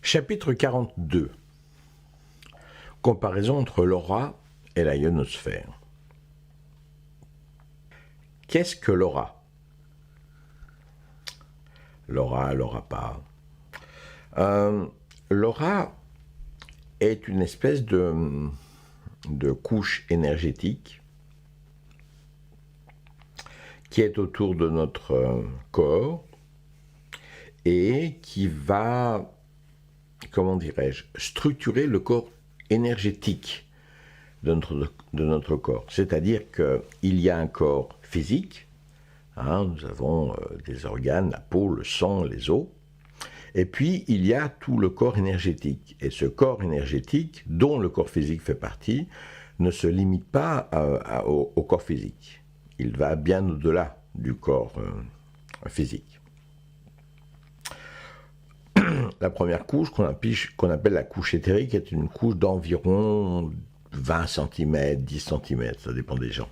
Chapitre 42. Comparaison entre l'aura et la ionosphère. Qu'est-ce que l'aura? L'aura, l'aura pas. L'aura est une espèce de couche énergétique qui est autour de notre corps et qui va, comment dirais-je, structurer le corps énergétique de notre corps. C'est-à-dire qu'il y a un corps physique, nous avons des organes, la peau, le sang, les os, et puis il y a tout le corps énergétique. Et ce corps énergétique, dont le corps physique fait partie, ne se limite pas au corps physique. Il va bien au-delà du corps physique. La première couche qu'on appelle la couche éthérique est une couche d'environ 20 cm, 10 cm, ça dépend des gens.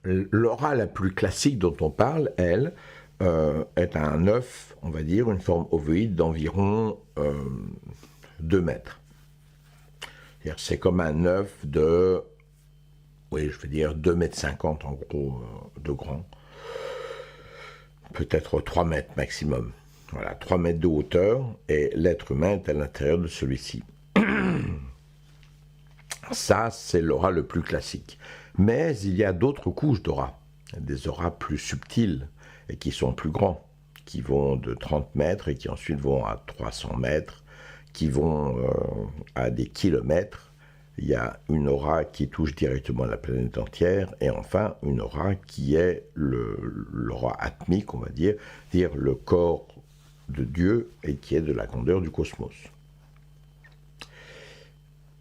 L'aura la plus classique dont on parle, elle, est un œuf, on va dire, une forme ovoïde d'environ 2 mètres. C'est comme un œuf de, oui, je veux dire 2,50 mètres en gros de grand, peut-être 3 mètres maximum. Voilà, 3 mètres de hauteur, et l'être humain est à l'intérieur de celui-ci. Ça, c'est l'aura le plus classique. Mais il y a d'autres couches d'aura, des auras plus subtiles et qui sont plus grands, qui vont de 30 mètres et qui ensuite vont à 300 mètres, qui vont à des kilomètres. Il y a une aura qui touche directement la planète entière, et enfin une aura qui est l'aura atmique, on va dire le corps de Dieu, et qui est de la grandeur du cosmos.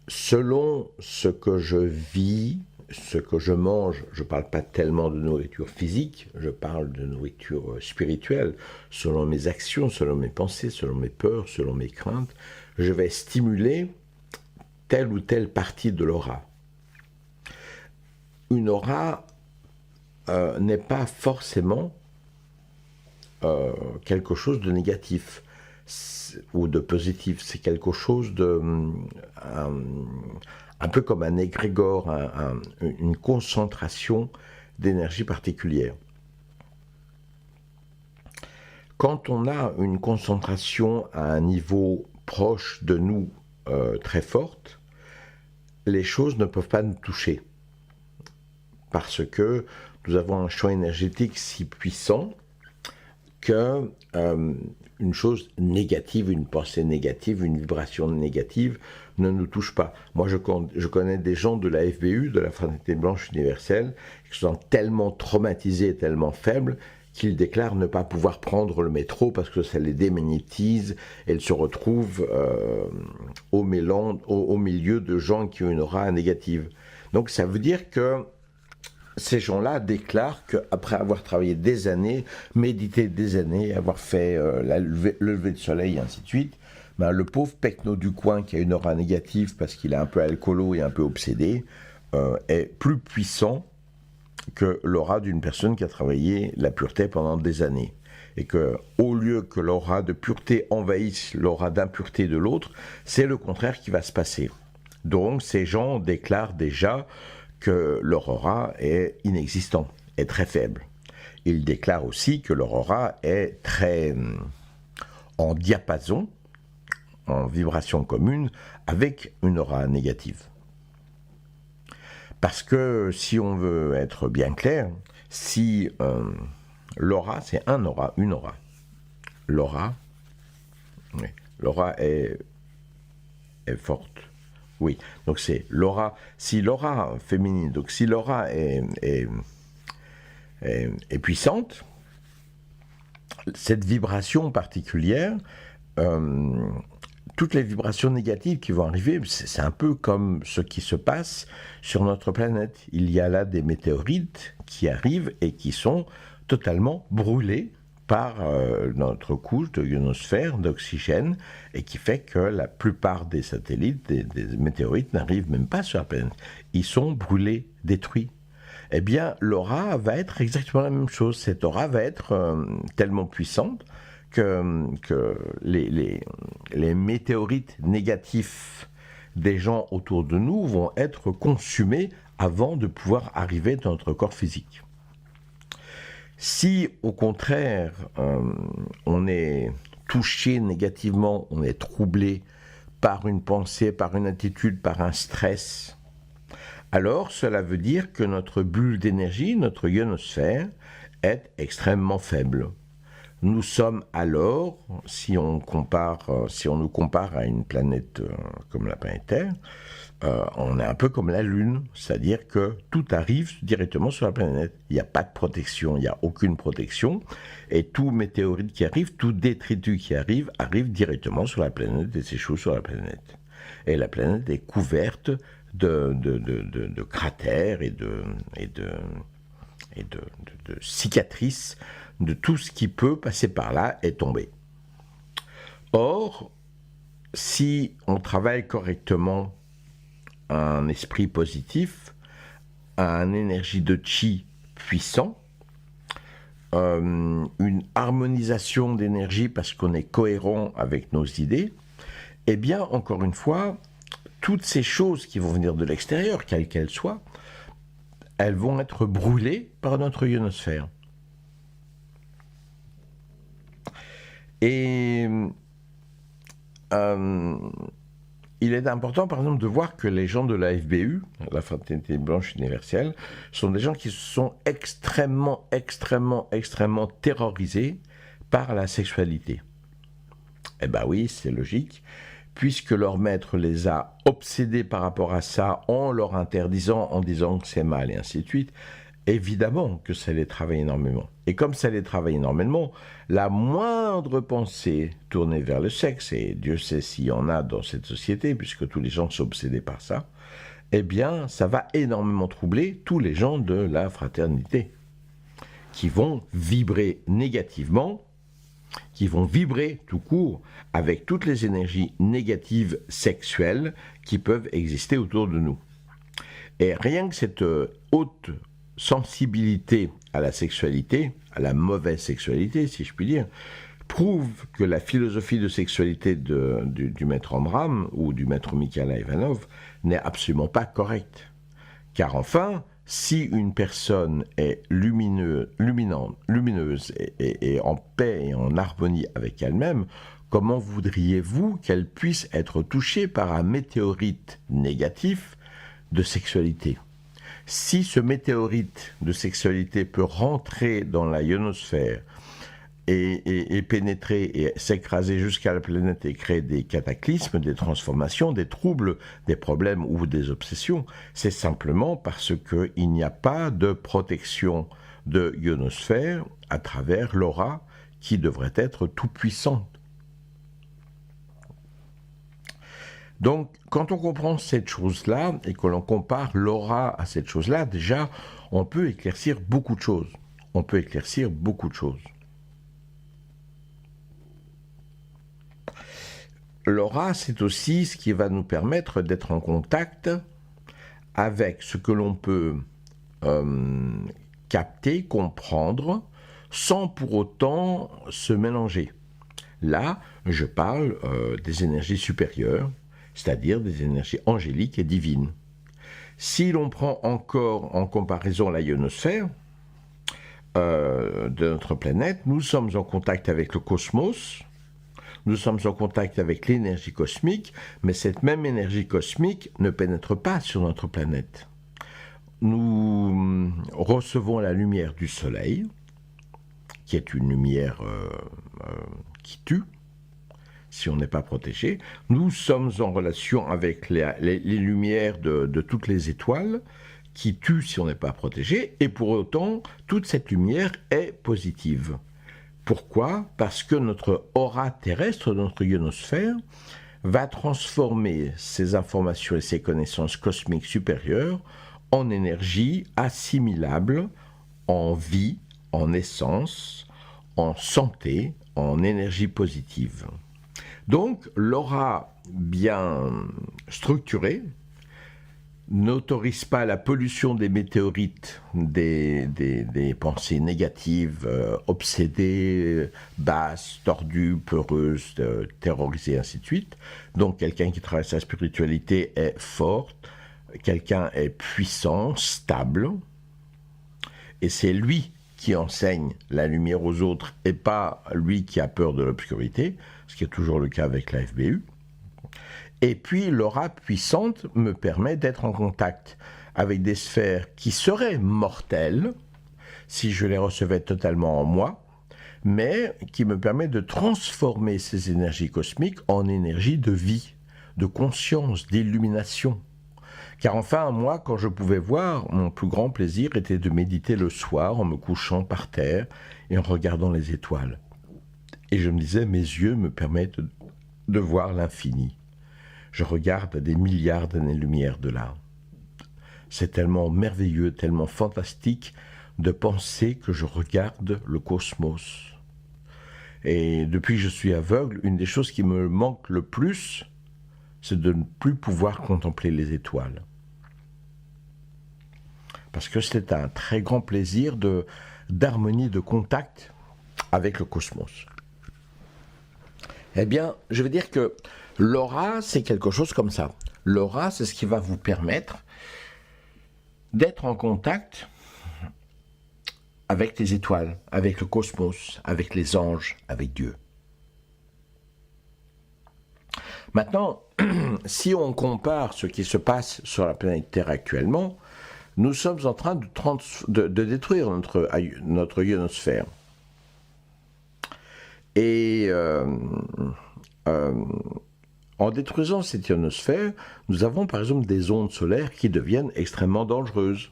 Selon ce que je vis, ce que je mange, je ne parle pas tellement de nourriture physique, je parle de nourriture spirituelle. Selon mes actions, selon mes pensées, selon mes peurs, selon mes craintes, je vais stimuler telle ou telle partie de l'aura. Une aura n'est pas forcément quelque chose de négatif ou de positif, c'est quelque chose de un peu comme un égrégore, une concentration d'énergie particulière. Quand on a une concentration à un niveau proche de nous très forte, les choses ne peuvent pas nous toucher, parce que nous avons un champ énergétique si puissant que une chose négative, une pensée négative, une vibration négative ne nous touche pas. Moi, je connais des gens de la FBU, de la Fraternité Blanche Universelle, qui sont tellement traumatisés, tellement faibles, qu'ils déclarent ne pas pouvoir prendre le métro parce que ça les démagnétise, et ils se retrouvent au milieu de gens qui ont une aura négative. Donc ça veut dire que ces gens-là déclarent qu'après avoir travaillé des années, médité des années, avoir fait le lever de soleil et ainsi de suite, le pauvre pecno du coin qui a une aura négative parce qu'il est un peu alcoolo et un peu obsédé, est plus puissant que l'aura d'une personne qui a travaillé la pureté pendant des années. Et que, au lieu que l'aura de pureté envahisse l'aura d'impureté de l'autre, c'est le contraire qui va se passer. Donc ces gens déclarent déjà que leur aura est inexistant, est très faible. Ils déclarent aussi que leur aura est très en diapason, en vibration commune, avec une aura négative. Parce que si on veut être bien clair, si l'aura, c'est un aura, une aura. L'aura, oui, l'aura est forte. Oui, donc c'est l'aura. Si l'aura féminine, donc si l'aura est puissante, cette vibration particulière, toutes les vibrations négatives qui vont arriver, c'est un peu comme ce qui se passe sur notre planète. Il y a là des météorites qui arrivent et qui sont totalement brûlés par notre couche de ionosphère, d'oxygène, et qui fait que la plupart des satellites, des météorites, n'arrivent même pas sur la planète. Ils sont brûlés, détruits. Eh bien, l'aura va être exactement la même chose. Cette aura va être tellement puissante que les météorites négatifs des gens autour de nous vont être consumés avant de pouvoir arriver dans notre corps physique. Si au contraire on est touché négativement, on est troublé par une pensée, par une attitude, par un stress, alors cela veut dire que notre bulle d'énergie, notre ionosphère, est extrêmement faible. Nous sommes alors, si on nous compare à une planète comme la planète Terre, on est un peu comme la Lune, c'est-à-dire que tout arrive directement sur la planète. Il n'y a pas de protection, il n'y a aucune protection, et tout météorite qui arrive, tout détritus qui arrive directement sur la planète et s'échoue sur la planète. Et la planète est couverte de cratères et de cicatrices, de tout ce qui peut passer par là est tombé. Or, si on travaille correctement un esprit positif, une énergie de chi puissant, une harmonisation d'énergie parce qu'on est cohérent avec nos idées, eh bien, encore une fois, toutes ces choses qui vont venir de l'extérieur, quelles qu'elles soient, elles vont être brûlées par notre ionosphère. Et il est important, par exemple, de voir que les gens de la FBU, la Fraternité Blanche Universelle, sont des gens qui sont extrêmement terrorisés par la sexualité. Eh bien oui, c'est logique, puisque leur maître les a obsédés par rapport à ça en leur interdisant, en disant que c'est mal et ainsi de suite. Évidemment que ça les travaille énormément. Et comme ça les travaille énormément, la moindre pensée tournée vers le sexe, et Dieu sait s'il y en a dans cette société, puisque tous les gens sont obsédés par ça, eh bien, ça va énormément troubler tous les gens de la fraternité, qui vont vibrer négativement, qui vont vibrer tout court avec toutes les énergies négatives sexuelles qui peuvent exister autour de nous. Et rien que cette haute sensibilité à la sexualité, à la mauvaise sexualité, si je puis dire, prouve que la philosophie de sexualité du maître Ambram ou du maître Mikhail Ivanov n'est absolument pas correcte. Car enfin, si une personne est lumineuse et en paix et en harmonie avec elle-même, comment voudriez-vous qu'elle puisse être touchée par un météorite négatif de sexualité ? Si ce météorite de sexualité peut rentrer dans la ionosphère et pénétrer et s'écraser jusqu'à la planète et créer des cataclysmes, des transformations, des troubles, des problèmes ou des obsessions, c'est simplement parce qu'il n'y a pas de protection de ionosphère à travers l'aura qui devrait être tout puissante. Donc, quand on comprend cette chose-là et que l'on compare l'aura à cette chose-là, déjà, on peut éclaircir beaucoup de choses. On peut éclaircir beaucoup de choses. L'aura, c'est aussi ce qui va nous permettre d'être en contact avec ce que l'on peut capter, comprendre, sans pour autant se mélanger. Là, je parle des énergies supérieures, c'est-à-dire des énergies angéliques et divines. Si l'on prend encore en comparaison la ionosphère de notre planète, nous sommes en contact avec le cosmos, nous sommes en contact avec l'énergie cosmique, mais cette même énergie cosmique ne pénètre pas sur notre planète. Nous recevons la lumière du soleil, qui est une lumière qui tue, si on n'est pas protégé. Nous sommes en relation avec les lumières de toutes les étoiles, qui tuent si on n'est pas protégé, et pour autant, toute cette lumière est positive. Pourquoi ? Parce que notre aura terrestre, notre ionosphère, va transformer ces informations et ces connaissances cosmiques supérieures en énergie assimilable, en vie, en essence, en santé, en énergie positive. Donc, l'aura bien structurée n'autorise pas la pollution des météorites, des pensées négatives, obsédées, basses, tordues, peureuses, terrorisées, ainsi de suite. Donc quelqu'un qui travaille sa spiritualité est fort, quelqu'un est puissant, stable, et c'est lui qui enseigne la lumière aux autres et pas lui qui a peur de l'obscurité, ce qui est toujours le cas avec la FBU. Et puis l'aura puissante me permet d'être en contact avec des sphères qui seraient mortelles si je les recevais totalement en moi, mais qui me permet de transformer ces énergies cosmiques en énergie de vie, de conscience, d'illumination. Car enfin, moi, quand je pouvais voir, mon plus grand plaisir était de méditer le soir en me couchant par terre et en regardant les étoiles. Et je me disais, mes yeux me permettent de voir l'infini. Je regarde des milliards d'années-lumière de là. C'est tellement merveilleux, tellement fantastique de penser que je regarde le cosmos. Et depuis que je suis aveugle, une des choses qui me manque le plus, c'est de ne plus pouvoir contempler les étoiles. Parce que c'est un très grand plaisir d'harmonie, de contact avec le cosmos. Eh bien, je veux dire que l'aura, c'est quelque chose comme ça. L'aura, c'est ce qui va vous permettre d'être en contact avec les étoiles, avec le cosmos, avec les anges, avec Dieu. Maintenant, si on compare ce qui se passe sur la planète Terre actuellement, nous sommes en train de détruire notre ionosphère. Et en détruisant cette ionosphère, nous avons par exemple des ondes solaires qui deviennent extrêmement dangereuses.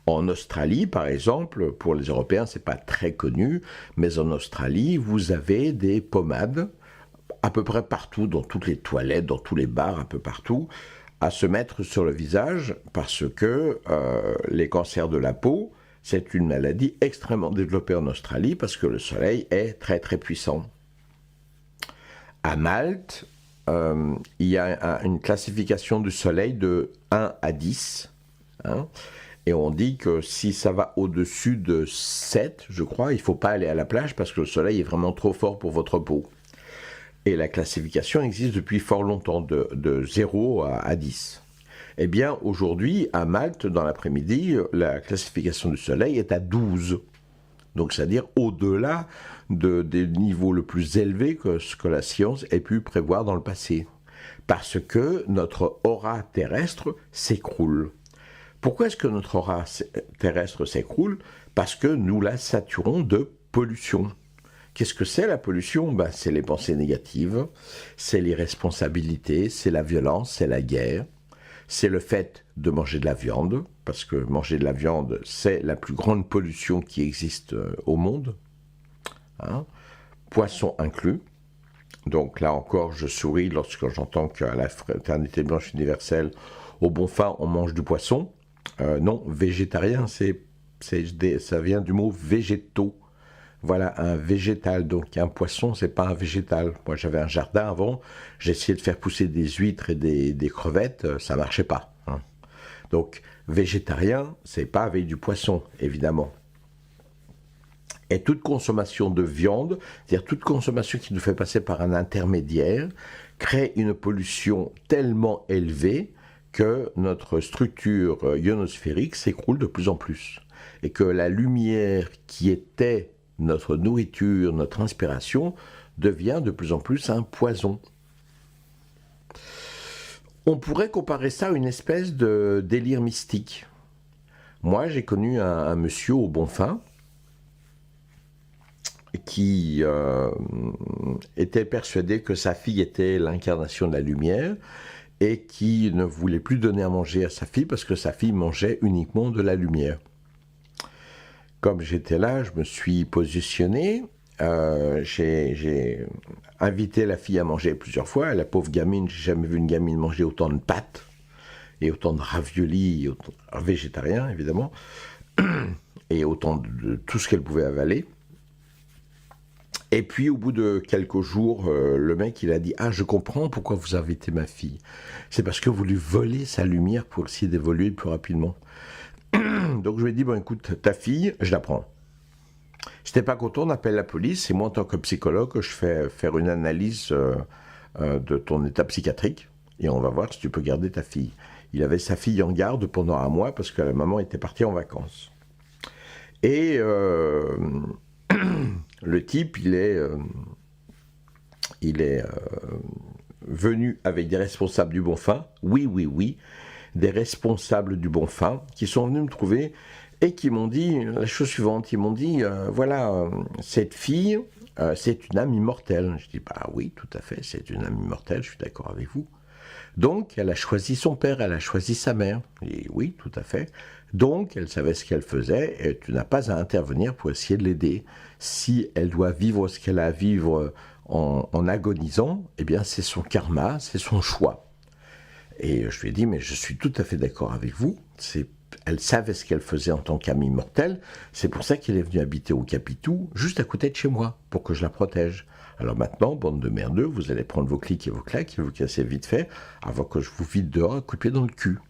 En Australie, par exemple, pour les Européens, ce n'est pas très connu, mais en Australie, vous avez des pommades à peu près partout, dans toutes les toilettes, dans tous les bars, un peu partout, à se mettre sur le visage parce que les cancers de la peau, c'est une maladie extrêmement développée en Australie parce que le soleil est très très puissant. À Malte, il y a une classification du soleil de 1 à 10. Hein, et on dit que si ça va au-dessus de 7, je crois, il ne faut pas aller à la plage parce que le soleil est vraiment trop fort pour votre peau. Et la classification existe depuis fort longtemps, de 0 à 10. Eh bien, aujourd'hui, à Malte, dans l'après-midi, la classification du soleil est à 12. Donc, c'est-à-dire au-delà des niveaux le plus élevés que ce que la science ait pu prévoir dans le passé. Parce que notre aura terrestre s'écroule. Pourquoi est-ce que notre aura terrestre s'écroule? Parce que nous la saturons de pollution. Qu'est-ce que c'est la pollution? C'est les pensées négatives, c'est l'irresponsabilité, c'est la violence, c'est la guerre, c'est le fait de manger de la viande, parce que manger de la viande, c'est la plus grande pollution qui existe au monde, hein, poisson inclus. Donc là encore, je souris lorsque j'entends qu'à la Fraternité Blanche Universelle, au Bonfim, on mange du poisson. Non, végétarien, ça vient du mot végétaux. Voilà, un végétal, donc un poisson, c'est pas un végétal. Moi, j'avais un jardin avant, j'essayais de faire pousser des huîtres et des crevettes, ça marchait pas. Hein. Donc, végétarien, c'est pas avec du poisson, évidemment. Et toute consommation de viande, c'est-à-dire toute consommation qui nous fait passer par un intermédiaire, crée une pollution tellement élevée que notre structure ionosphérique s'écroule de plus en plus. Et que la lumière qui était notre nourriture, notre inspiration, devient de plus en plus un poison. On pourrait comparer ça à une espèce de délire mystique. Moi, j'ai connu un monsieur au Bonfim qui était persuadé que sa fille était l'incarnation de la lumière et qui ne voulait plus donner à manger à sa fille parce que sa fille mangeait uniquement de la lumière. Comme j'étais là, je me suis positionné, j'ai invité la fille à manger plusieurs fois. La pauvre gamine, j'ai jamais vu une gamine manger autant de pâtes et autant de raviolis, végétariens évidemment, et autant de tout ce qu'elle pouvait avaler. Et puis au bout de quelques jours, le mec il a dit: ah, je comprends pourquoi vous invitez ma fille. C'est parce que vous lui volez sa lumière pour essayer d'évoluer plus rapidement. Donc je lui ai dit: bon écoute, ta fille, je la prends. Si t'es pas content, on appelle la police, et moi en tant que psychologue, je fais faire une analyse de ton état psychiatrique, et on va voir si tu peux garder ta fille. Il avait sa fille en garde pendant un mois parce que la maman était partie en vacances. Et le type, il est venu avec des responsables du Bonfin, oui, des responsables du Bonfin, qui sont venus me trouver et qui m'ont dit la chose suivante. Ils m'ont dit, voilà, cette fille, c'est une âme immortelle. Je dis, bah oui, tout à fait, c'est une âme immortelle, je suis d'accord avec vous. Donc, elle a choisi son père, elle a choisi sa mère. Je dis, oui, tout à fait. Donc, elle savait ce qu'elle faisait et tu n'as pas à intervenir pour essayer de l'aider. Si elle doit vivre ce qu'elle a à vivre en agonisant, eh bien, c'est son karma, c'est son choix. Et je lui ai dit, mais je suis tout à fait d'accord avec vous. Elle savait ce qu'elle faisait en tant qu'âme immortelle. C'est pour ça qu'elle est venue habiter au Capitou, juste à côté de chez moi, pour que je la protège. Alors maintenant, bande de merdeux, vous allez prendre vos clics et vos claques et vous casser vite fait, avant que je vous vide dehors à coup de pied dans le cul.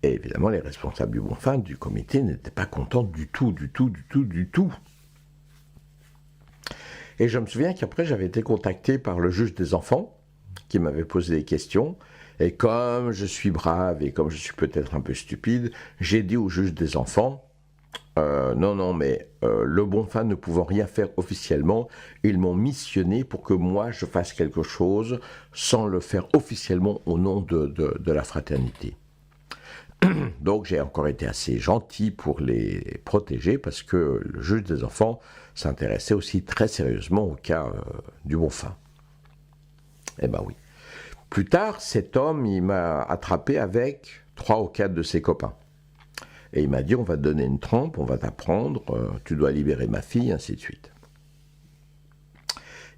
Et évidemment, les responsables du Bonfin, du comité, n'étaient pas contents du tout. Et je me souviens qu'après, j'avais été contacté par le juge des enfants, qui m'avait posé des questions. Et comme je suis brave et comme je suis peut-être un peu stupide, j'ai dit au juge des enfants, non, mais le Bonfin ne pouvant rien faire officiellement, ils m'ont missionné pour que moi je fasse quelque chose sans le faire officiellement au nom de la fraternité. Donc j'ai encore été assez gentil pour les protéger parce que le juge des enfants s'intéressait aussi très sérieusement au cas du Bonfin. Eh ben oui. Plus tard, cet homme, il m'a attrapé avec 3 ou 4 de ses copains. Et il m'a dit, on va te donner une trempe, on va t'apprendre, tu dois libérer ma fille, ainsi de suite.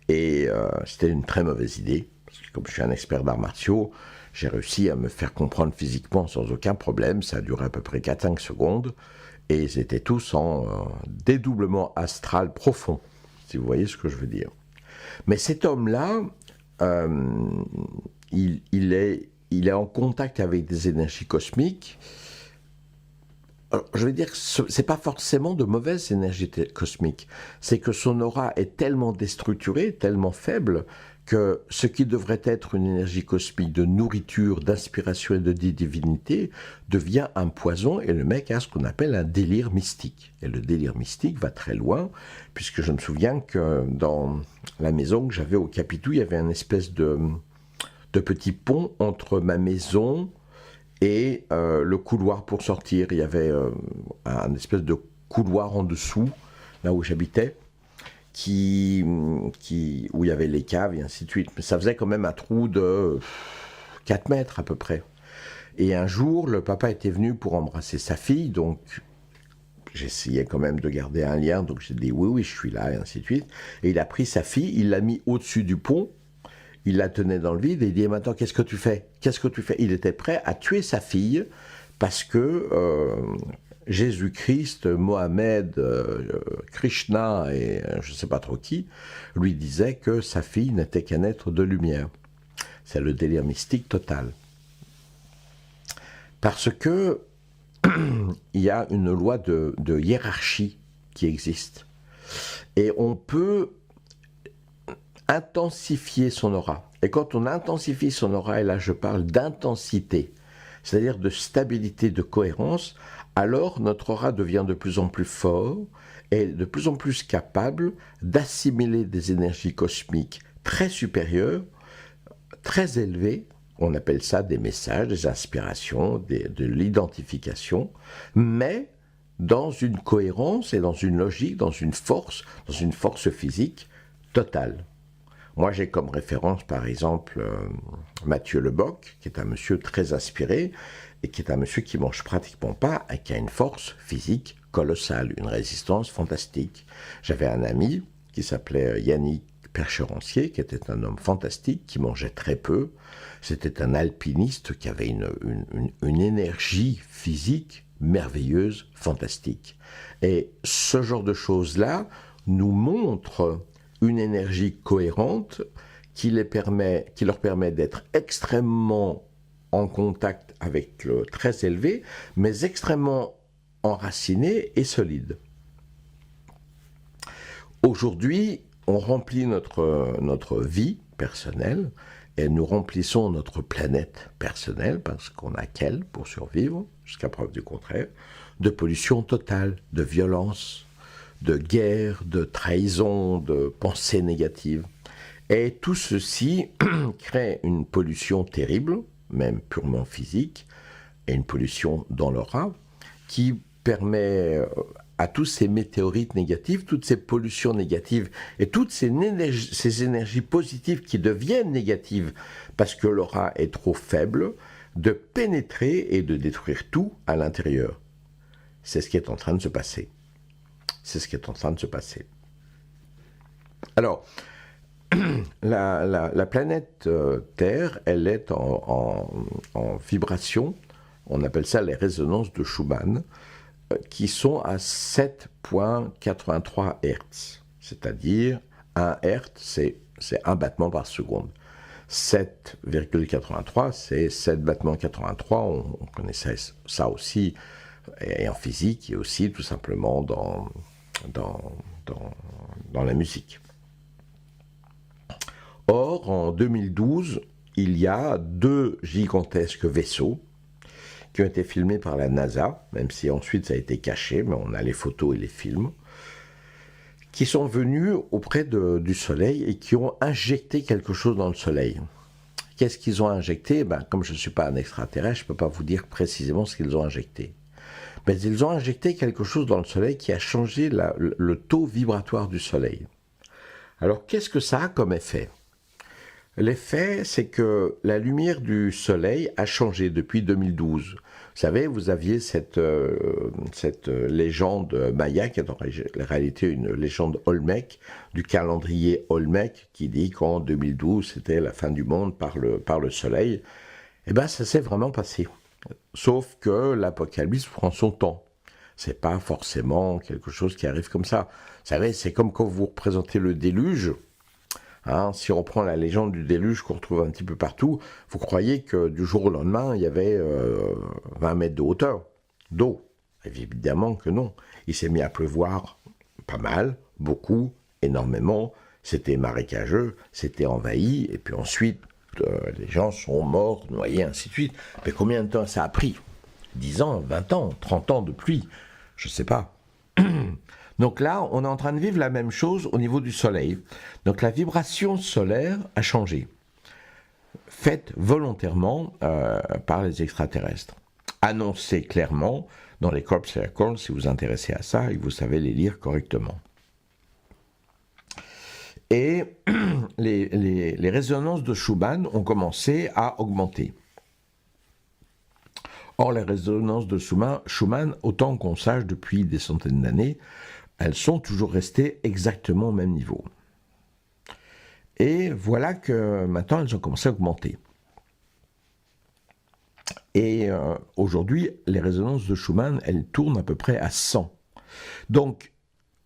Et c'était une très mauvaise idée, parce que comme je suis un expert d'arts martiaux, j'ai réussi à me faire comprendre physiquement sans aucun problème. Ça a duré à peu près 4-5 secondes, et ils étaient tous en dédoublement astral profond, si vous voyez ce que je veux dire. Mais cet homme-là, il est en contact avec des énergies cosmiques. Alors, je vais dire que ce n'est pas forcément de mauvaises énergies cosmiques. C'est que son aura est tellement déstructurée, tellement faible, que ce qui devrait être une énergie cosmique de nourriture, d'inspiration et de divinité devient un poison et le mec a ce qu'on appelle un délire mystique. Et le délire mystique va très loin, puisque je me souviens que dans la maison que j'avais au Capitou, il y avait une espèce de petit pont entre ma maison et le couloir pour sortir. Il y avait un espèce de couloir en dessous, là où j'habitais, où il y avait les caves et ainsi de suite. Mais ça faisait quand même un trou de 4 mètres à peu près. Et un jour, le papa était venu pour embrasser sa fille, donc j'essayais quand même de garder un lien, donc j'ai dit oui, je suis là, et ainsi de suite. Et il a pris sa fille, il l'a mis au-dessus du pont, il la tenait dans le vide et il dit, maintenant, qu'est-ce que tu fais? Il était prêt à tuer sa fille parce que Jésus-Christ, Mohamed, Krishna et je ne sais pas trop qui, lui disaient que sa fille n'était qu'un être de lumière. C'est le délire mystique total. Parce que il y a une loi de hiérarchie qui existe. Et on peut intensifier son aura. Et quand on intensifie son aura, et là je parle d'intensité, c'est-à-dire de stabilité, de cohérence, alors notre aura devient de plus en plus fort et de plus en plus capable d'assimiler des énergies cosmiques très supérieures, très élevées. On appelle ça des messages, des inspirations, de l'identification, mais dans une cohérence et dans une logique, dans une force physique totale. Moi, j'ai comme référence, par exemple, Mathieu Leboc, qui est un monsieur très inspiré, et qui est un monsieur qui mange pratiquement pas, et qui a une force physique colossale, une résistance fantastique. J'avais un ami qui s'appelait Yannick Percheroncier, qui était un homme fantastique, qui mangeait très peu. C'était un alpiniste qui avait une énergie physique merveilleuse, fantastique. Et ce genre de choses-là nous montre une énergie cohérente qui leur permet d'être extrêmement en contact avec le très élevé, mais extrêmement enracinés et solides. Aujourd'hui, on remplit notre vie personnelle et nous remplissons notre planète personnelle, parce qu'on n'a qu'elle pour survivre, jusqu'à preuve du contraire, de pollution totale, de violence, de guerre, de trahison, de pensées négatives. Et tout ceci crée une pollution terrible, même purement physique, et une pollution dans l'aura, qui permet à tous ces météorites négatives, toutes ces pollutions négatives et toutes ces énergies positives qui deviennent négatives parce que l'aura est trop faible, de pénétrer et de détruire tout à l'intérieur. C'est ce qui est en train de se passer. C'est ce qui est en train de se passer. Alors, la planète Terre, elle est en vibration, on appelle ça les résonances de Schumann, qui sont à 7,83 Hz. C'est-à-dire, 1 Hz, c'est un battement par seconde. 7,83, c'est 7 battements 83, on connaissait ça aussi, et en physique, et aussi tout simplement dans la musique. Or, en 2012, il y a 2 gigantesques vaisseaux qui ont été filmés par la NASA, même si ensuite ça a été caché, mais on a les photos et les films, qui sont venus auprès du Soleil et qui ont injecté quelque chose dans le Soleil. Qu'est-ce qu'ils ont injecté? Comme je ne suis pas un extraterrestre, je ne peux pas vous dire précisément ce qu'ils ont injecté. Mais ils ont injecté quelque chose dans le Soleil qui a changé le taux vibratoire du Soleil. Alors, qu'est-ce que ça a comme effet? L'effet, c'est que la lumière du Soleil a changé depuis 2012. Vous savez, vous aviez cette légende maya, qui est en réalité une légende Olmec, du calendrier Olmec, qui dit qu'en 2012, c'était la fin du monde par le Soleil. Eh bien, ça s'est vraiment passé. Sauf que l'Apocalypse prend son temps. C'est pas forcément quelque chose qui arrive comme ça. Vous savez, c'est comme quand vous représentez le déluge. Si on prend la légende du déluge qu'on retrouve un petit peu partout, vous croyez que du jour au lendemain, il y avait 20 mètres de hauteur d'eau? Évidemment que non. Il s'est mis à pleuvoir pas mal, beaucoup, énormément. C'était marécageux, c'était envahi, et puis ensuite, les gens sont morts, noyés, ainsi de suite. Mais combien de temps ça a pris? 10 ans, 20 ans, 30 ans de pluie? Je ne sais pas. Donc là, on est en train de vivre la même chose au niveau du Soleil. Donc la vibration solaire a changé, faite volontairement par les extraterrestres. Annoncée clairement dans les Corp Circles, si vous vous intéressez à ça, et vous savez les lire correctement. Et les résonances de Schumann ont commencé à augmenter. Or, les résonances de Schumann, autant qu'on sache depuis des centaines d'années, elles sont toujours restées exactement au même niveau. Et voilà que maintenant, elles ont commencé à augmenter. Et aujourd'hui, les résonances de Schumann, elles tournent à peu près à 100. Donc,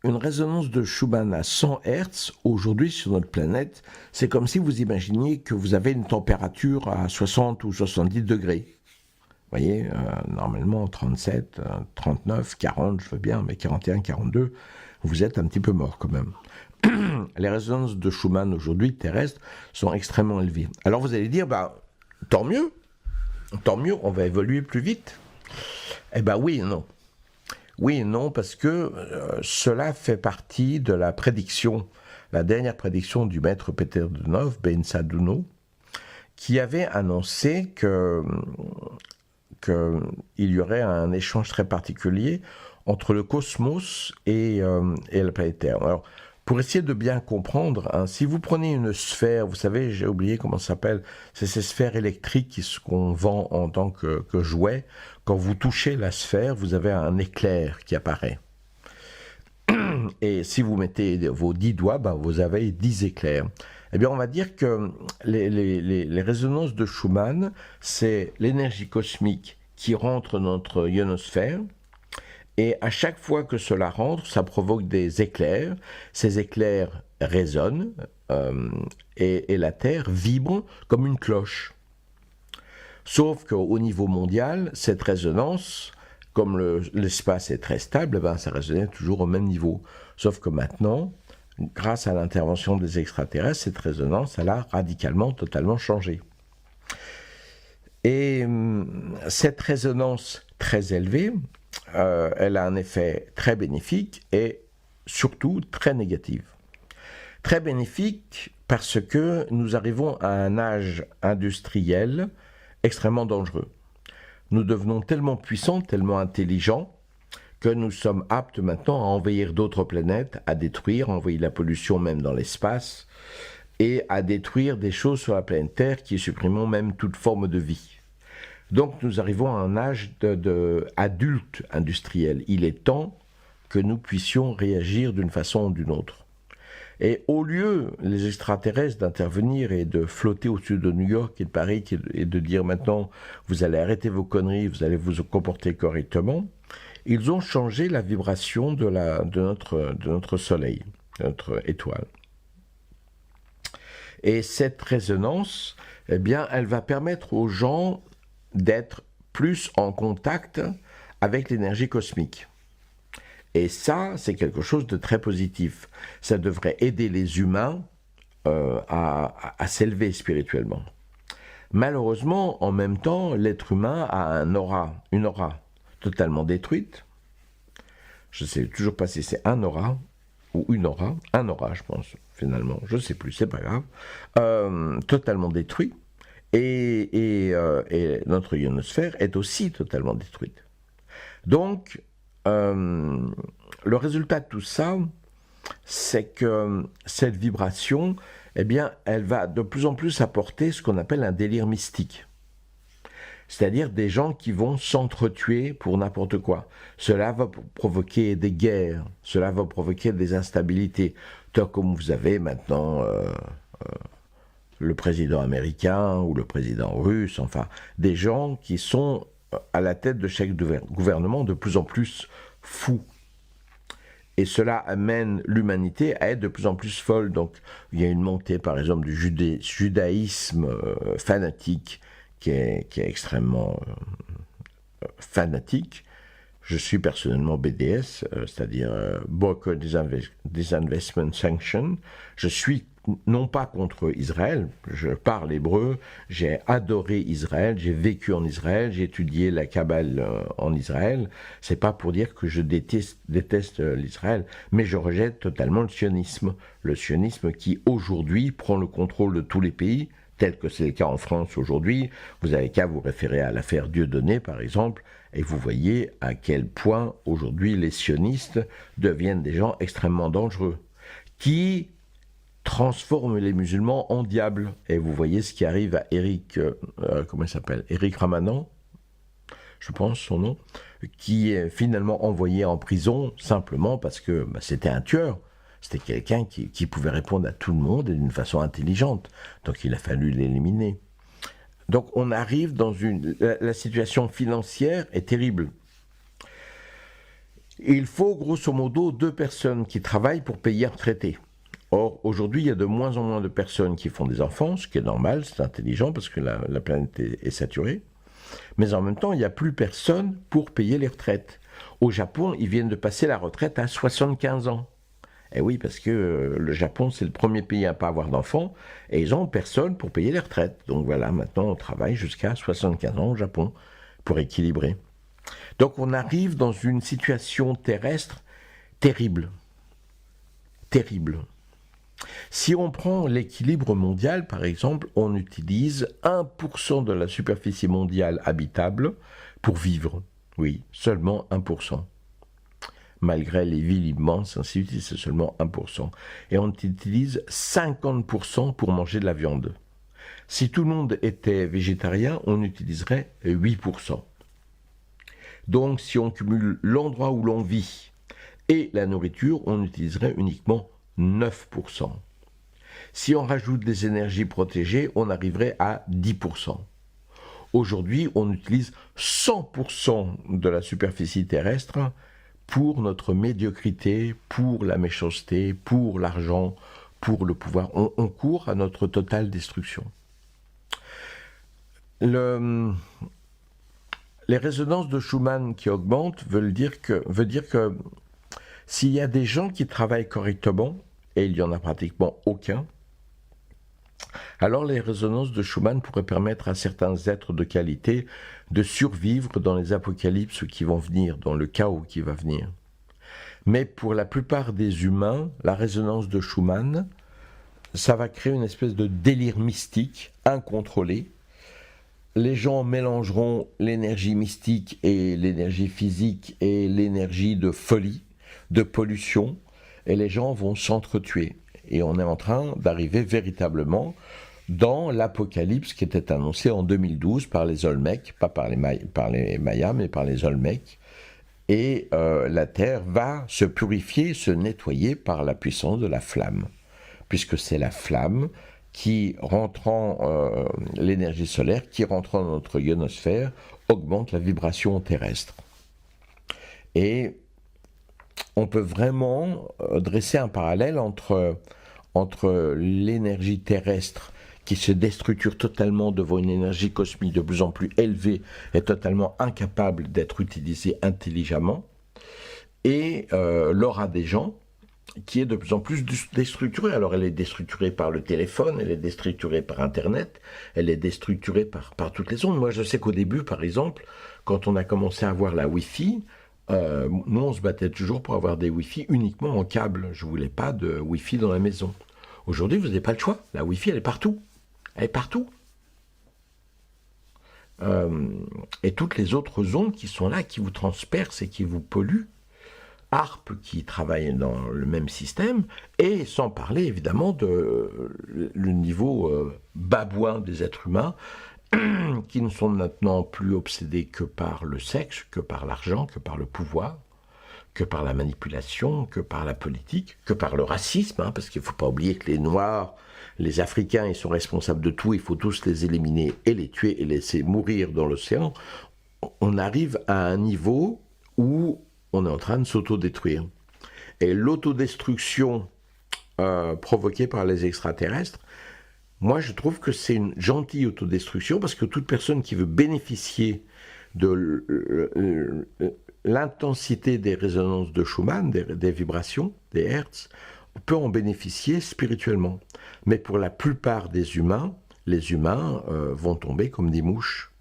une résonance de Schumann à 100 Hz, aujourd'hui sur notre planète, c'est comme si vous imaginiez que vous avez une température à 60 ou 70 degrés. Vous voyez, normalement 37, 39, 40, je veux bien, mais 41, 42, vous êtes un petit peu mort quand même. Les résonances de Schumann aujourd'hui terrestres sont extrêmement élevées. Alors vous allez dire, tant mieux, on va évoluer plus vite. Eh bien oui et non. Oui et non, parce que cela fait partie de la prédiction, la dernière prédiction du maître Peter Denov, Ben Saduno, qui avait annoncé qu'il y aurait un échange très particulier entre le cosmos et la planète Terre. Alors, pour essayer de bien comprendre, si vous prenez une sphère, vous savez, j'ai oublié comment ça s'appelle, c'est ces sphères électriques qu'on vend en tant que jouet. Quand vous touchez la sphère, vous avez un éclair qui apparaît. Et si vous mettez vos 10 doigts, vous avez 10 éclairs. Eh bien, on va dire que les résonances de Schumann, c'est l'énergie cosmique qui rentre dans notre ionosphère Et à chaque fois que cela rentre, ça provoque des éclairs. Ces éclairs résonnent et la Terre vibre comme une cloche. Sauf qu'au niveau mondial, cette résonance, comme l'espace est très stable, ben, ça résonnait toujours au même niveau. Sauf que maintenant, grâce à l'intervention des extraterrestres, cette résonance, elle a radicalement, totalement changé. Et cette résonance très élevée, elle a un effet très bénéfique et surtout très négatif. Très bénéfique parce que nous arrivons à un âge industriel extrêmement dangereux. Nous devenons tellement puissants, tellement intelligents, que nous sommes aptes maintenant à envahir d'autres planètes, à détruire, à envoyer la pollution même dans l'espace, et à détruire des choses sur la planète Terre qui supprimeront même toute forme de vie. Donc nous arrivons à un âge d'adulte industriel. Il est temps que nous puissions réagir d'une façon ou d'une autre. Et au lieu, les extraterrestres, d'intervenir et de flotter au-dessus de New York et de Paris et de dire maintenant, vous allez arrêter vos conneries, vous allez vous comporter correctement, ils ont changé la vibration de notre Soleil, de notre étoile. Et cette résonance, eh bien, elle va permettre aux gens d'être plus en contact avec l'énergie cosmique. Et ça, c'est quelque chose de très positif. Ça devrait aider les humains à s'élever spirituellement. Malheureusement, en même temps, l'être humain a une aura totalement détruite. Je ne sais toujours pas si c'est un aura ou une aura. Un aura, je pense, finalement. Je ne sais plus, c'est pas grave. Totalement détruit. Et notre ionosphère est aussi totalement détruite. Donc, le résultat de tout ça, c'est que cette vibration, eh bien, elle va de plus en plus apporter ce qu'on appelle un délire mystique. C'est-à-dire des gens qui vont s'entretuer pour n'importe quoi. Cela va provoquer des guerres, cela va provoquer des instabilités, tant comme vous avez maintenant le président américain ou le président russe, enfin, des gens qui sont à la tête de chaque gouvernement de plus en plus fous. Et cela amène l'humanité à être de plus en plus folle. Donc il y a une montée par exemple du judaïsme fanatique qui est extrêmement fanatique. Je suis personnellement BDS, c'est-à-dire Broker Disinvestment Sanction. Je suis non pas contre Israël, je parle hébreu, j'ai adoré Israël, j'ai vécu en Israël, j'ai étudié la Kabbale en Israël. C'est pas pour dire que je déteste l'Israël, mais je rejette totalement le sionisme qui aujourd'hui prend le contrôle de tous les pays, tel que c'est le cas en France aujourd'hui. Vous avez qu'à vous référer à l'affaire Dieudonné par exemple, et vous voyez à quel point aujourd'hui les sionistes deviennent des gens extrêmement dangereux, qui transforme les musulmans en diables. Et vous voyez ce qui arrive à Eric, comment il s'appelle, Eric Ramadan, je pense son nom, qui est finalement envoyé en prison simplement parce que c'était un tueur. C'était quelqu'un qui pouvait répondre à tout le monde et d'une façon intelligente. Donc il a fallu l'éliminer. Donc on arrive dans la situation financière est terrible. Il faut grosso modo 2 personnes qui travaillent pour payer un retraité. Or, aujourd'hui, il y a de moins en moins de personnes qui font des enfants, ce qui est normal, c'est intelligent parce que la planète est saturée. Mais en même temps, il n'y a plus personne pour payer les retraites. Au Japon, ils viennent de passer la retraite à 75 ans. Et oui, parce que le Japon, c'est le premier pays à ne pas avoir d'enfants, et ils n'ont personne pour payer les retraites. Donc voilà, maintenant, on travaille jusqu'à 75 ans au Japon pour équilibrer. Donc on arrive dans une situation terrestre terrible. Terrible. Si on prend l'équilibre mondial, par exemple, on utilise 1% de la superficie mondiale habitable pour vivre. Oui, seulement 1%. Malgré les villes immenses, ainsi de suite, c'est seulement 1%. Et on utilise 50% pour manger de la viande. Si tout le monde était végétarien, on utiliserait 8%. Donc, si on cumule l'endroit où l'on vit et la nourriture, on utiliserait uniquement 9%. Si on rajoute des énergies protégées, on arriverait à 10%. Aujourd'hui, on utilise 100% de la superficie terrestre pour notre médiocrité, pour la méchanceté, pour l'argent, pour le pouvoir. On court à notre totale destruction. Les résonances de Schumann qui augmentent veut dire que s'il y a des gens qui travaillent correctement, et il n'y en a pratiquement aucun, alors les résonances de Schumann pourraient permettre à certains êtres de qualité de survivre dans les apocalypses qui vont venir, dans le chaos qui va venir. Mais pour la plupart des humains, la résonance de Schumann, ça va créer une espèce de délire mystique incontrôlé. Les gens mélangeront l'énergie mystique et l'énergie physique et l'énergie de folie, de pollution, et les gens vont s'entretuer. Et on est en train d'arriver véritablement dans l'apocalypse qui était annoncé en 2012 par les Olmecs, pas par les Mayas, mais par les Olmecs. Et la Terre va se purifier, se nettoyer par la puissance de la flamme, puisque c'est la flamme qui, rentrant l'énergie solaire, qui rentrant dans notre ionosphère, augmente la vibration terrestre. Et on peut vraiment dresser un parallèle entre l'énergie terrestre qui se déstructure totalement devant une énergie cosmique de plus en plus élevée et totalement incapable d'être utilisée intelligemment, et l'aura des gens qui est de plus en plus déstructurée. Alors elle est déstructurée par le téléphone, elle est déstructurée par Internet, elle est déstructurée par toutes les ondes. Moi je sais qu'au début, par exemple, quand on a commencé à avoir la Wi-Fi, nous on se battait toujours pour avoir des Wi-Fi uniquement en câble. Je ne voulais pas de Wi-Fi dans la maison. Aujourd'hui, vous n'avez pas le choix. La Wi-Fi, elle est partout. Elle est partout. Et toutes les autres ondes qui sont là, qui vous transpercent et qui vous polluent, ARP qui travaille dans le même système, et sans parler évidemment le niveau babouin des êtres humains, qui ne sont maintenant plus obsédés que par le sexe, que par l'argent, que par le pouvoir, que par la manipulation, que par la politique, que par le racisme, parce qu'il ne faut pas oublier que les Noirs, les Africains, ils sont responsables de tout, il faut tous les éliminer et les tuer et laisser mourir dans l'océan. On arrive à un niveau où on est en train de s'autodétruire. Et l'autodestruction provoquée par les extraterrestres, moi je trouve que c'est une gentille autodestruction, parce que toute personne qui veut bénéficier de l'intensité des résonances de Schumann, des vibrations, des hertz, peut en bénéficier spirituellement. Mais pour la plupart des humains, les humains vont tomber comme des mouches.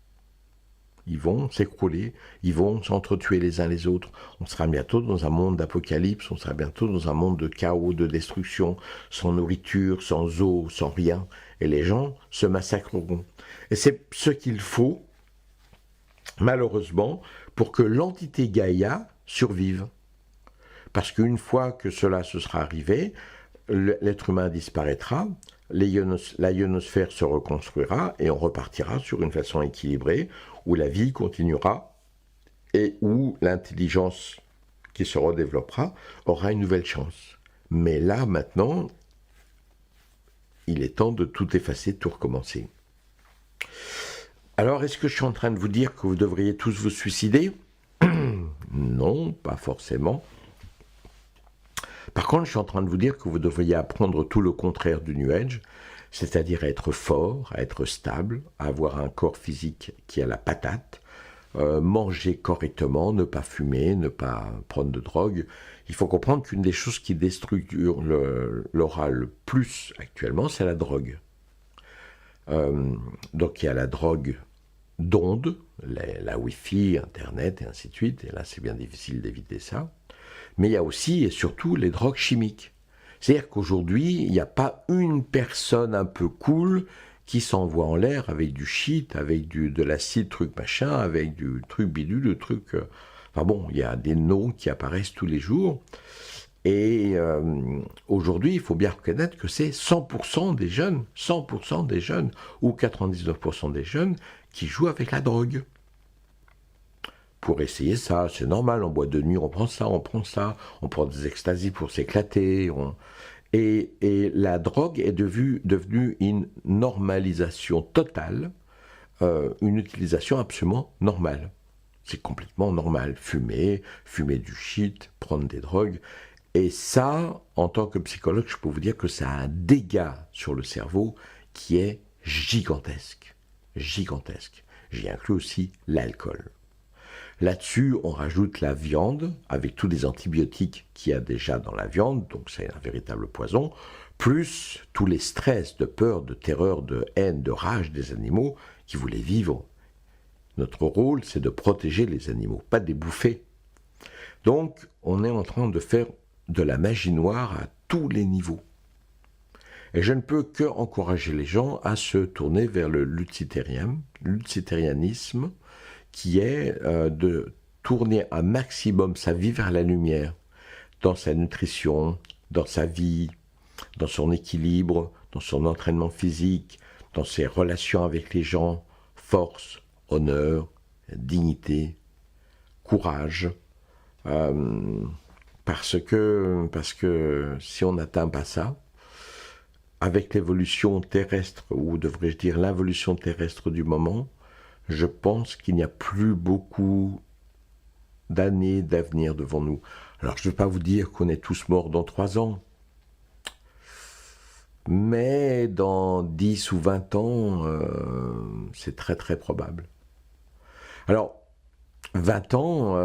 Ils vont s'écrouler, ils vont s'entretuer les uns les autres. On sera bientôt dans un monde d'apocalypse, on sera bientôt dans un monde de chaos, de destruction, sans nourriture, sans eau, sans rien. Et les gens se massacreront. Et c'est ce qu'il faut, malheureusement, pour que l'entité Gaïa survive. Parce qu'une fois que cela se sera arrivé, l'être humain disparaîtra, la ionosphère se reconstruira et on repartira sur une façon équilibrée où la vie continuera et où l'intelligence qui se redéveloppera aura une nouvelle chance. Mais là, maintenant, il est temps de tout effacer, de tout recommencer. Alors, est-ce que je suis en train de vous dire que vous devriez tous vous suicider ? Non, pas forcément. Par contre, je suis en train de vous dire que vous devriez apprendre tout le contraire du New Age, c'est-à-dire à être fort, à être stable, à avoir un corps physique qui a la patate, manger correctement, ne pas fumer, ne pas prendre de drogue. Il faut comprendre qu'une des choses qui déstructure l'aura le plus actuellement, c'est la drogue. Donc il y a la drogue d'ondes, la Wi-Fi, Internet et ainsi de suite, et là c'est bien difficile d'éviter ça. Mais il y a aussi et surtout les drogues chimiques. C'est-à-dire qu'aujourd'hui, il n'y a pas une personne un peu cool qui s'envoie en l'air avec du shit, avec de l'acide, truc machin, avec du truc bidule, le truc... Enfin bon, il y a des noms qui apparaissent tous les jours. Et aujourd'hui, il faut bien reconnaître que c'est 100% des jeunes, ou 99% des jeunes qui jouent avec la drogue. Pour essayer ça, c'est normal, en boîte de nuit, on prend ça, on prend des extasies pour s'éclater. Et la drogue est devenue une normalisation totale, une utilisation absolument normale. C'est complètement normal. Fumer du shit, prendre des drogues. Et ça, en tant que psychologue, je peux vous dire que ça a un dégât sur le cerveau qui est gigantesque. Gigantesque. J'y inclus aussi l'alcool. Là-dessus, on rajoute la viande, avec tous les antibiotiques qu'il y a déjà dans la viande, donc c'est un véritable poison, plus tous les stress de peur, de terreur, de haine, de rage des animaux qui voulaient vivre. Notre rôle, c'est de protéger les animaux, pas de les bouffer. Donc, on est en train de faire de la magie noire à tous les niveaux. Et je ne peux que encourager les gens à se tourner vers le luciférianisme, qui est de tourner un maximum sa vie vers la lumière, dans sa nutrition, dans sa vie, dans son équilibre, dans son entraînement physique, dans ses relations avec les gens, force, honneur, dignité, courage, parce que si on n'atteint pas ça, avec l'évolution terrestre, ou devrais-je dire l'involution terrestre du moment, je pense qu'il n'y a plus beaucoup d'années d'avenir devant nous. Alors je ne vais pas vous dire qu'on est tous morts dans 3 ans, mais dans 10 ou 20 ans, c'est très très probable. Alors, 20 ans,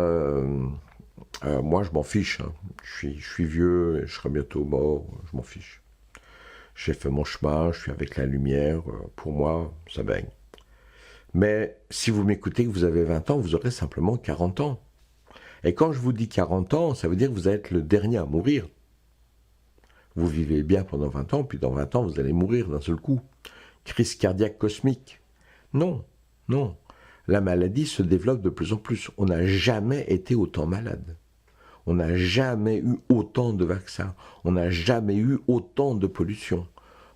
moi je m'en fiche. Hein. Je suis vieux, et je serai bientôt mort, je m'en fiche. J'ai fait mon chemin, je suis avec la lumière, pour moi, ça baigne. Mais si vous m'écoutez que vous avez 20 ans, vous aurez simplement 40 ans. Et quand je vous dis 40 ans, ça veut dire que vous allez être le dernier à mourir. Vous vivez bien pendant 20 ans, puis dans 20 ans, vous allez mourir d'un seul coup. Crise cardiaque cosmique. Non, non. La maladie se développe de plus en plus. On n'a jamais été autant malade. On n'a jamais eu autant de vaccins. On n'a jamais eu autant de pollution.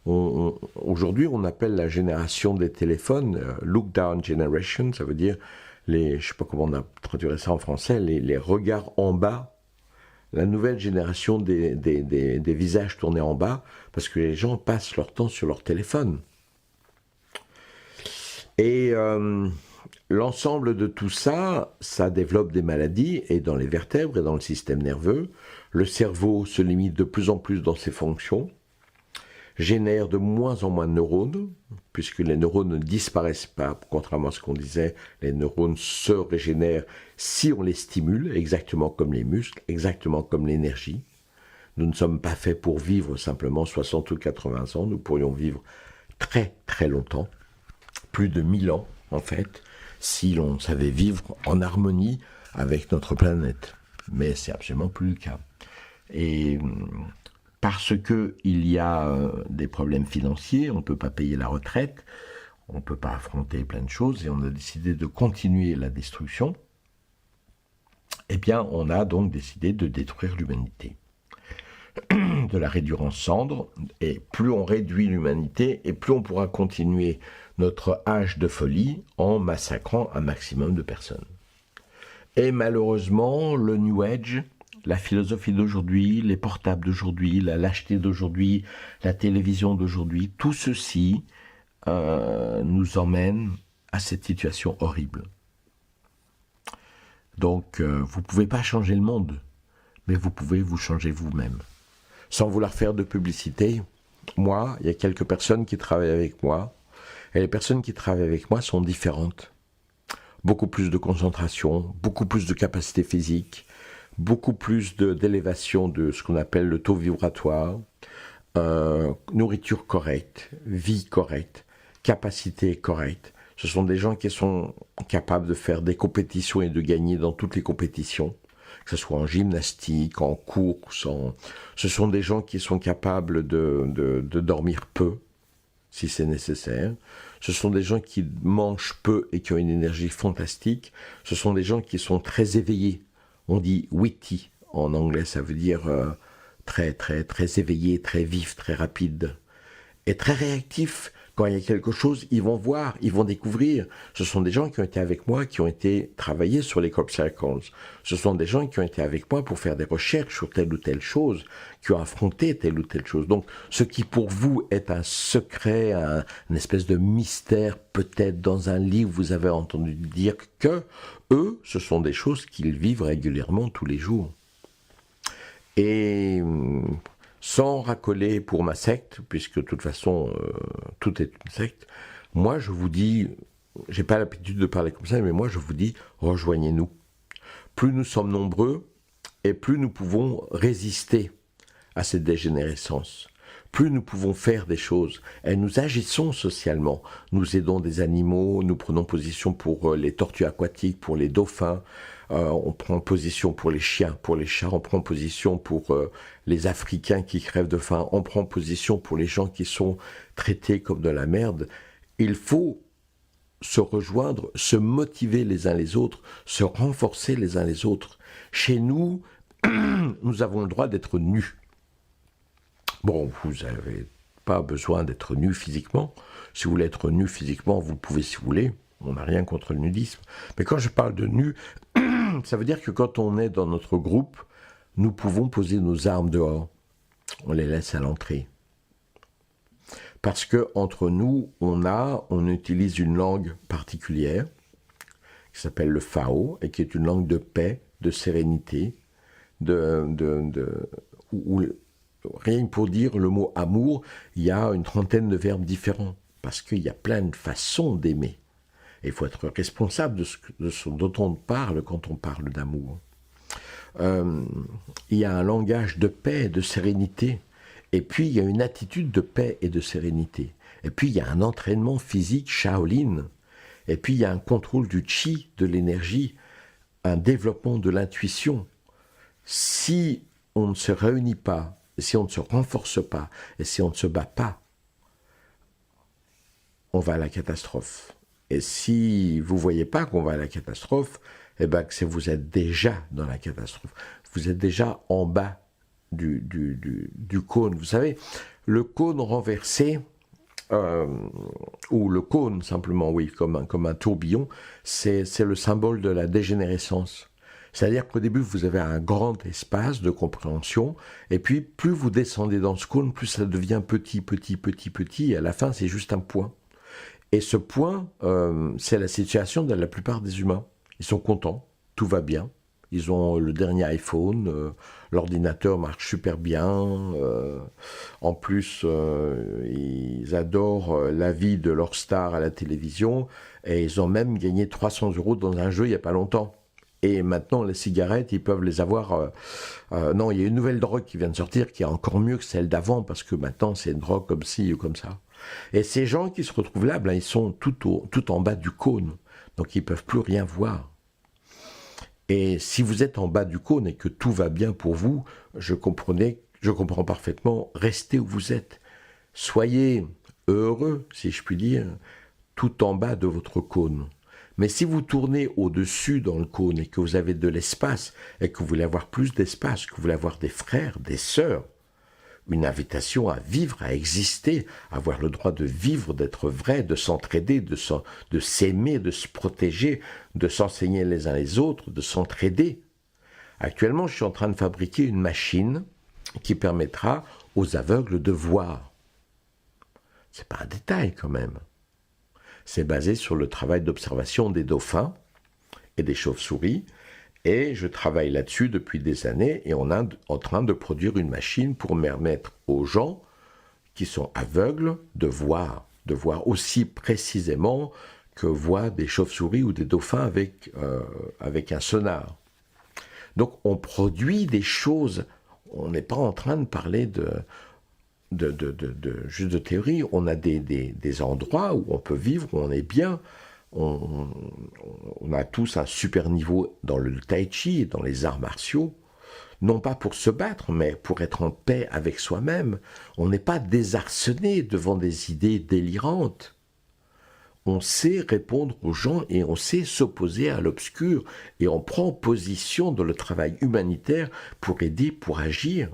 Aujourd'hui, on appelle la génération des téléphones look down generation, ça veut dire je ne sais pas comment on a traduit ça en français, les regards en bas, la nouvelle génération des visages tournés en bas, parce que les gens passent leur temps sur leur téléphone. Et l'ensemble de tout ça, ça développe des maladies, et dans les vertèbres et dans le système nerveux, le cerveau se limite de plus en plus dans ses fonctions, génère de moins en moins de neurones, puisque les neurones ne disparaissent pas, contrairement à ce qu'on disait, les neurones se régénèrent si on les stimule, exactement comme les muscles, exactement comme l'énergie. Nous ne sommes pas faits pour vivre simplement 60 ou 80 ans, nous pourrions vivre très très longtemps, plus de 1000 ans en fait, si l'on savait vivre en harmonie avec notre planète. Mais c'est absolument plus le cas. Et parce qu'il y a des problèmes financiers, on ne peut pas payer la retraite, on ne peut pas affronter plein de choses, et on a décidé de continuer la destruction, eh bien on a donc décidé de détruire l'humanité, de la réduire en cendres, et plus on réduit l'humanité, et plus on pourra continuer notre âge de folie en massacrant un maximum de personnes. Et malheureusement, le New Age, la philosophie d'aujourd'hui, les portables d'aujourd'hui, la lâcheté d'aujourd'hui, la télévision d'aujourd'hui, tout ceci nous emmène à cette situation horrible. Donc, vous ne pouvez pas changer le monde, mais vous pouvez vous changer vous-même. Sans vouloir faire de publicité, moi, il y a quelques personnes qui travaillent avec moi, et les personnes qui travaillent avec moi sont différentes. Beaucoup plus de concentration, beaucoup plus de capacité physique, beaucoup plus d'élévation de ce qu'on appelle le taux vibratoire, nourriture correcte, vie correcte, capacité correcte. Ce sont des gens qui sont capables de faire des compétitions et de gagner dans toutes les compétitions, que ce soit en gymnastique, en course. Ce sont des gens qui sont capables de dormir peu, si c'est nécessaire. Ce sont des gens qui mangent peu et qui ont une énergie fantastique. Ce sont des gens qui sont très éveillés. On dit witty en anglais, ça veut dire très éveillé, très vif, très rapide et très réactif. Quand il y a quelque chose, ils vont voir, ils vont découvrir. Ce sont des gens qui ont été avec moi, qui ont été travailler sur les crop circles. Ce sont des gens qui ont été avec moi pour faire des recherches sur telle ou telle chose, qui ont affronté telle ou telle chose. Donc, ce qui pour vous est un secret, une espèce de mystère, peut-être dans un livre, vous avez entendu dire que eux, ce sont des choses qu'ils vivent régulièrement tous les jours. Et sans racoler pour ma secte, puisque de toute façon, tout est une secte, moi je vous dis, j'ai pas l'habitude de parler comme ça, mais moi je vous dis, rejoignez-nous. Plus nous sommes nombreux, et plus nous pouvons résister à cette dégénérescence. Plus nous pouvons faire des choses, et nous agissons socialement. Nous aidons des animaux, nous prenons position pour les tortues aquatiques, pour les dauphins, on prend position pour les chiens, pour les chats, on prend position pour les Africains qui crèvent de faim, on prend position pour les gens qui sont traités comme de la merde. Il faut se rejoindre, se motiver les uns les autres, se renforcer les uns les autres. Chez nous, nous avons le droit d'être nus. Bon, vous n'avez pas besoin d'être nu physiquement. Si vous voulez être nu physiquement, vous pouvez si vous voulez. On n'a rien contre le nudisme. Mais quand je parle de nu, ça veut dire que quand on est dans notre groupe, nous pouvons poser nos armes dehors. On les laisse à l'entrée. Parce que entre nous, on utilise une langue particulière qui s'appelle le Fao et qui est une langue de paix, de sérénité, où rien que pour dire le mot amour, il y a une trentaine de verbes différents parce qu'il y a plein de façons d'aimer. Et il faut être responsable de ce dont on parle quand on parle d'amour. Il y a un langage de paix et de sérénité. Et puis, il y a une attitude de paix et de sérénité. Et puis, il y a un entraînement physique Shaolin. Et puis, il y a un contrôle du chi, de l'énergie, un développement de l'intuition. Si on ne se réunit pas, si on ne se renforce pas, et si on ne se bat pas, on va à la catastrophe. Et si vous ne voyez pas qu'on va à la catastrophe, eh ben, c'est que vous êtes déjà dans la catastrophe. Vous êtes déjà en bas du cône. Vous savez, le cône renversé, ou le cône simplement, oui, comme un tourbillon, c'est le symbole de la dégénérescence. C'est-à-dire qu'au début, vous avez un grand espace de compréhension, et puis plus vous descendez dans ce cône, plus ça devient petit, et à la fin, c'est juste un point. Et ce point, c'est la situation de la plupart des humains. Ils sont contents, tout va bien. Ils ont le dernier iPhone, l'ordinateur marche super bien. En plus, ils adorent la vie de leur star à la télévision. Et ils ont même gagné 300 € dans un jeu il n'y a pas longtemps. Et maintenant, les cigarettes, ils peuvent les avoir... non, il y a une nouvelle drogue qui vient de sortir qui est encore mieux que celle d'avant parce que maintenant, c'est une drogue comme ci ou comme ça. Et ces gens qui se retrouvent là, ben, ils sont tout en bas du cône. Donc, ils ne peuvent plus rien voir. Et si vous êtes en bas du cône et que tout va bien pour vous, je comprends parfaitement, restez où vous êtes. Soyez heureux, si je puis dire, tout en bas de votre cône. Mais si vous tournez au-dessus dans le cône et que vous avez de l'espace, et que vous voulez avoir plus d'espace, que vous voulez avoir des frères, des sœurs, une invitation à vivre, à exister, à avoir le droit de vivre, d'être vrai, de s'entraider, de s'aimer, de se protéger, de s'enseigner les uns les autres, de s'entraider. Actuellement, je suis en train de fabriquer une machine qui permettra aux aveugles de voir. C'est pas un détail quand même. C'est basé sur le travail d'observation des dauphins et des chauves-souris. Et je travaille là-dessus depuis des années et on est en train de produire une machine pour permettre aux gens qui sont aveugles de voir aussi précisément que voient des chauves-souris ou des dauphins avec un sonar. Donc on produit des choses, on n'est pas en train de parler juste de théorie, on a des endroits où on peut vivre, où on est bien. On a tous un super niveau dans le tai chi et dans les arts martiaux, non pas pour se battre, mais pour être en paix avec soi-même. On n'est pas désarçonné devant des idées délirantes. On sait répondre aux gens et on sait s'opposer à l'obscur et on prend position dans le travail humanitaire pour aider, pour agir.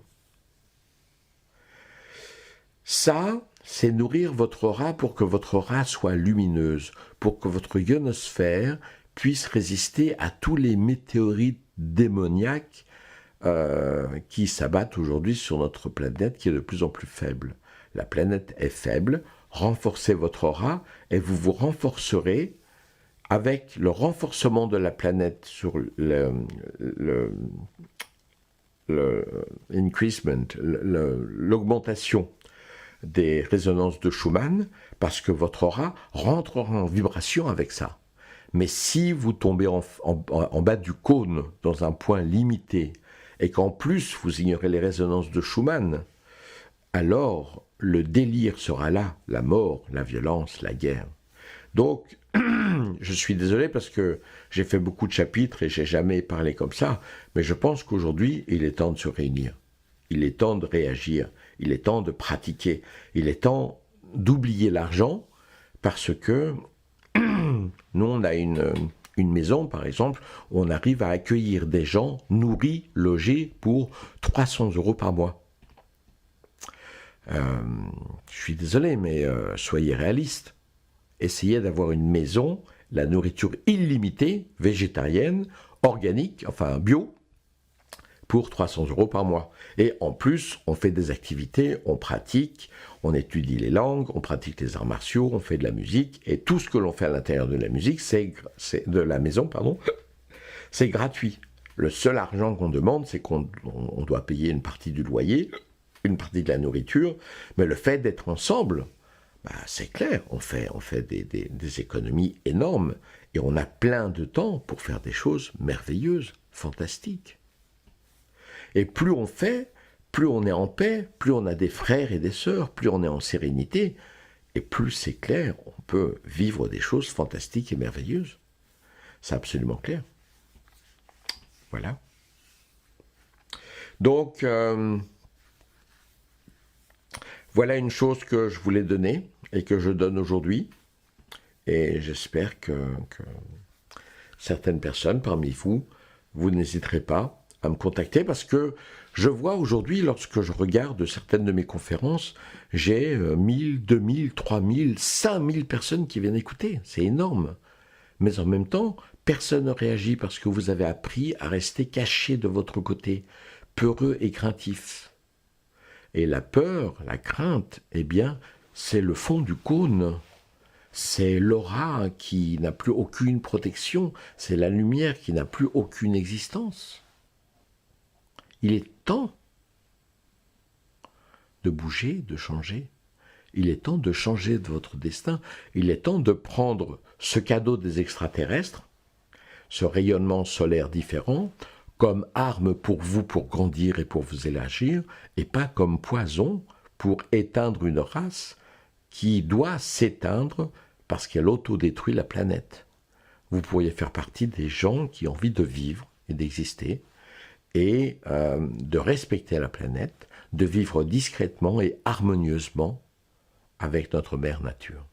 Ça, c'est nourrir votre aura pour que votre aura soit lumineuse, pour que votre ionosphère puisse résister à tous les météorites démoniaques qui s'abattent aujourd'hui sur notre planète qui est de plus en plus faible. La planète est faible, renforcez votre aura et vous vous renforcerez avec le renforcement de la planète sur l'augmentation des résonances de Schumann, parce que votre aura rentrera en vibration avec ça. Mais si vous tombez en bas du cône, dans un point limité, et qu'en plus vous ignorez les résonances de Schumann, alors le délire sera là, la mort, la violence, la guerre. Donc, je suis désolé parce que j'ai fait beaucoup de chapitres et j'ai jamais parlé comme ça, mais je pense qu'aujourd'hui, il est temps de se réunir. Il est temps de réagir. Il est temps de pratiquer. Il est temps d'oublier l'argent parce que nous, on a une maison, par exemple, où on arrive à accueillir des gens nourris, logés pour 300 € par mois. Je suis désolé, mais soyez réalistes. Essayez d'avoir une maison, la nourriture illimitée, végétarienne, organique, enfin bio, pour 300 € par mois. Et en plus, on fait des activités, on pratique, on étudie les langues, on pratique les arts martiaux, on fait de la musique, et tout ce que l'on fait à l'intérieur de la musique, de la maison, c'est gratuit. Le seul argent qu'on demande, c'est qu'on doit payer une partie du loyer, une partie de la nourriture, mais le fait d'être ensemble, c'est clair, on fait des économies énormes, et on a plein de temps pour faire des choses merveilleuses, fantastiques. Et plus on fait, plus on est en paix, plus on a des frères et des sœurs, plus on est en sérénité, et plus c'est clair, on peut vivre des choses fantastiques et merveilleuses. C'est absolument clair. Voilà. Donc, voilà une chose que je voulais donner et que je donne aujourd'hui. Et j'espère que certaines personnes parmi vous, vous n'hésiterez pas à me contacter parce que je vois aujourd'hui, lorsque je regarde certaines de mes conférences, j'ai 1000, 2000, 3000, 5000 personnes qui viennent écouter. C'est énorme. Mais en même temps, personne ne réagit parce que vous avez appris à rester caché de votre côté, peureux et craintif. Et la peur, la crainte, eh bien, c'est le fond du cône. C'est l'aura qui n'a plus aucune protection. C'est la lumière qui n'a plus aucune existence. Il est temps de bouger, de changer. Il est temps de changer de votre destin. Il est temps de prendre ce cadeau des extraterrestres, ce rayonnement solaire différent, comme arme pour vous, pour grandir et pour vous élargir, et pas comme poison pour éteindre une race qui doit s'éteindre parce qu'elle autodétruit la planète. Vous pourriez faire partie des gens qui ont envie de vivre et d'exister, et de respecter la planète, de vivre discrètement et harmonieusement avec notre mère nature.